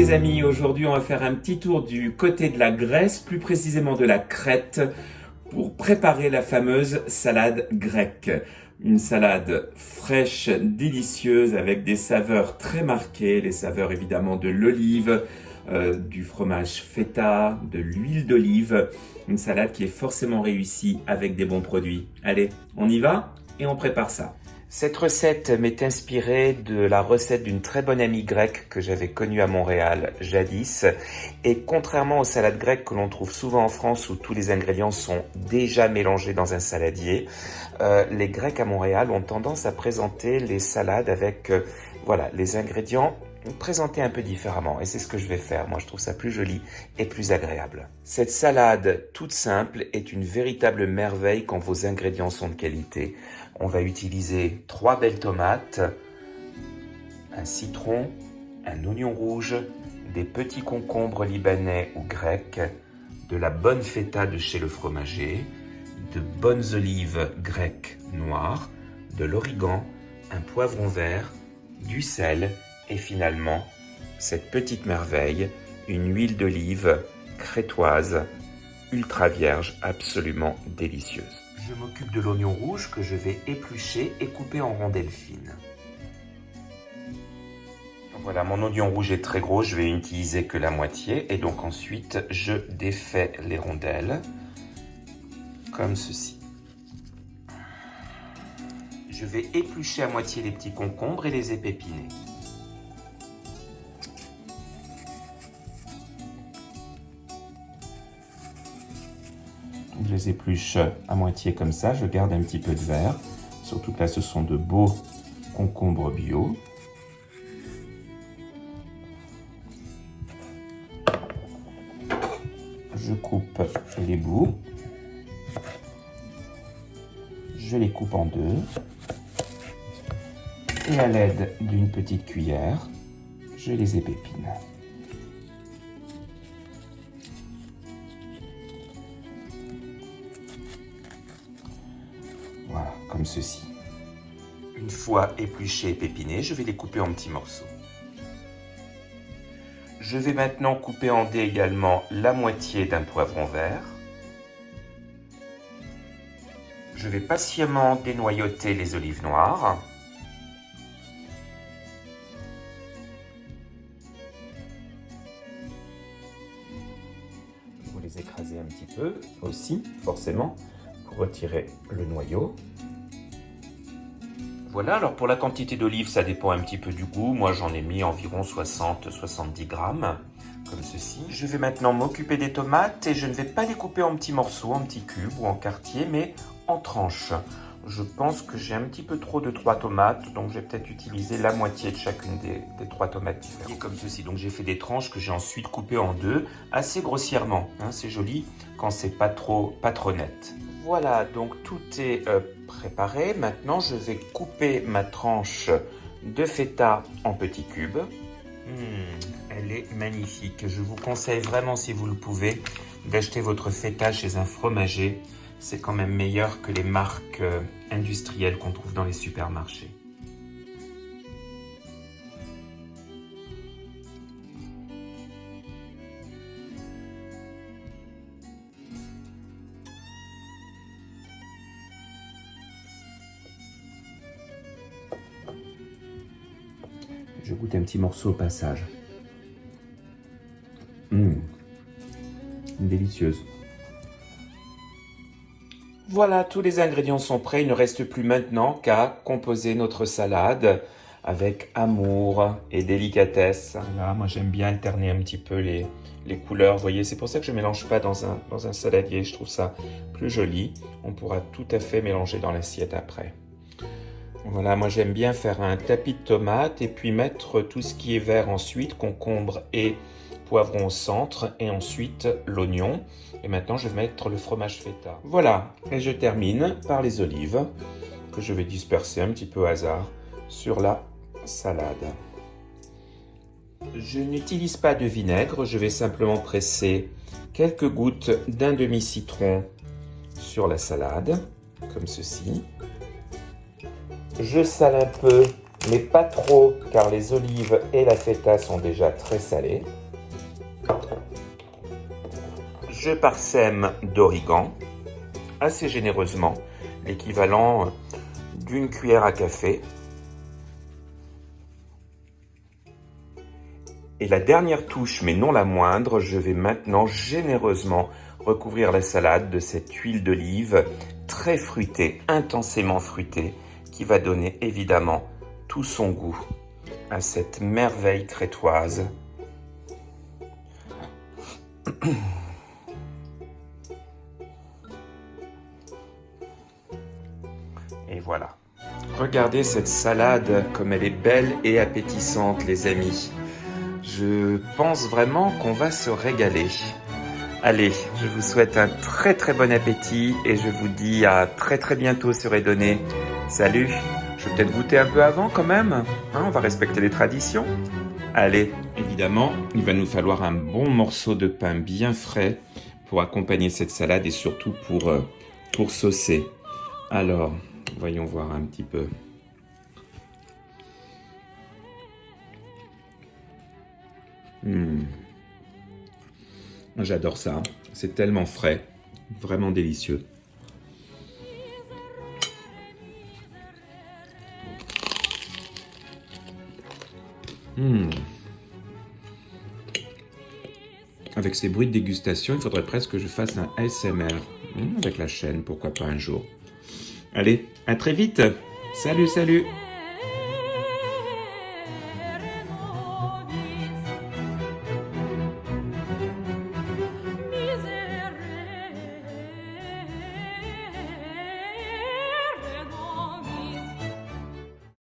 les amis, aujourd'hui on va faire un petit tour du côté de la Grèce, plus précisément de la Crète, pour préparer la fameuse salade grecque. Une salade fraîche, délicieuse, avec des saveurs très marquées, les saveurs évidemment de l'olive, du fromage feta, de l'huile d'olive. Une salade qui est forcément réussie avec des bons produits. Allez, on y va et on prépare ça. Cette recette m'est inspirée de la recette d'une très bonne amie grecque que j'avais connue à Montréal jadis. Et contrairement aux salades grecques que l'on trouve souvent en France où tous les ingrédients sont déjà mélangés dans un saladier, les Grecs à Montréal ont tendance à présenter les salades avec les ingrédients présentés un peu différemment. Et c'est ce que je vais faire. Moi, je trouve ça plus joli et plus agréable. Cette salade toute simple est une véritable merveille quand vos ingrédients sont de qualité. On va utiliser 3 belles tomates, un citron, un oignon rouge, des petits concombres libanais ou grecs, de la bonne feta de chez le fromager, de bonnes olives grecques noires, de l'origan, un poivron vert, du sel et finalement, cette petite merveille, une huile d'olive crétoise, ultra vierge, absolument délicieuse. Je m'occupe de l'oignon rouge que je vais éplucher et couper en rondelles fines. Voilà, mon oignon rouge est très gros, je vais utiliser que la moitié et donc ensuite je défais les rondelles comme ceci. Je vais éplucher à moitié les petits concombres et les épépiner. Je les épluche à moitié comme ça, je garde un petit peu de vert. Surtout que là, ce sont de beaux concombres bio. Je coupe les bouts. Je les coupe en deux. Et à l'aide d'une petite cuillère, je les épépine. Voilà, comme ceci. Une fois épluchés et pépinés, je vais les couper en petits morceaux. Je vais maintenant couper en dés également la moitié d'un poivron vert. Je vais patiemment dénoyauter les olives noires. Vous les écrasez un petit peu aussi, forcément, pour retirer le noyau. Voilà, alors pour la quantité d'olives, ça dépend un petit peu du goût. Moi, j'en ai mis environ 60-70 grammes, comme ceci. Je vais maintenant m'occuper des tomates et je ne vais pas les couper en petits morceaux, en petits cubes ou en quartiers, mais en tranches. Je pense que j'ai un petit peu trop de 3 tomates, donc je vais peut-être utiliser la moitié de chacune des 3 tomates différentes. Et comme ceci, donc j'ai fait des tranches que j'ai ensuite coupées en deux, assez grossièrement. Hein, c'est joli quand c'est pas trop net. Voilà, donc tout est préparé. Maintenant, je vais couper ma tranche de feta en petits cubes. Elle est magnifique. Je vous conseille vraiment, si vous le pouvez, d'acheter votre feta chez un fromager. C'est quand même meilleur que les marques industrielles qu'on trouve dans les supermarchés. Je goûte un petit morceau au passage. Délicieuse. Voilà, tous les ingrédients sont prêts. Il ne reste plus maintenant qu'à composer notre salade avec amour et délicatesse. Là, moi j'aime bien alterner un petit peu les couleurs. Vous voyez, c'est pour ça que je ne mélange pas dans un saladier. Je trouve ça plus joli. On pourra tout à fait mélanger dans l'assiette après. Voilà, moi j'aime bien faire un tapis de tomates et puis mettre tout ce qui est vert ensuite, concombre et poivron au centre et ensuite l'oignon. Et maintenant je vais mettre le fromage feta. Voilà, et je termine par les olives que je vais disperser un petit peu au hasard sur la salade. Je n'utilise pas de vinaigre, je vais simplement presser quelques gouttes d'un demi-citron sur la salade, comme ceci. Je sale un peu, mais pas trop, car les olives et la feta sont déjà très salées. Je parsème d'origan assez généreusement, l'équivalent d'une cuillère à café. Et la dernière touche, mais non la moindre, je vais maintenant généreusement recouvrir la salade de cette huile d'olive très fruitée, intensément fruitée, qui va donner évidemment tout son goût à cette merveille crétoise. Et voilà. Regardez cette salade comme elle est belle et appétissante, les amis. Je pense vraiment qu'on va se régaler. Allez, je vous souhaite un très très bon appétit et je vous dis à très très bientôt sur Edonné. Salut! Je vais peut-être goûter un peu avant quand même, hein, on va respecter les traditions. Allez, évidemment, il va nous falloir un bon morceau de pain bien frais pour accompagner cette salade et surtout pour saucer. Alors, voyons voir un petit peu. J'adore ça, c'est tellement frais, vraiment délicieux. Avec ces bruits de dégustation, il faudrait presque que je fasse un ASMR avec la chaîne, pourquoi pas un jour. Allez, à très vite. Salut, salut.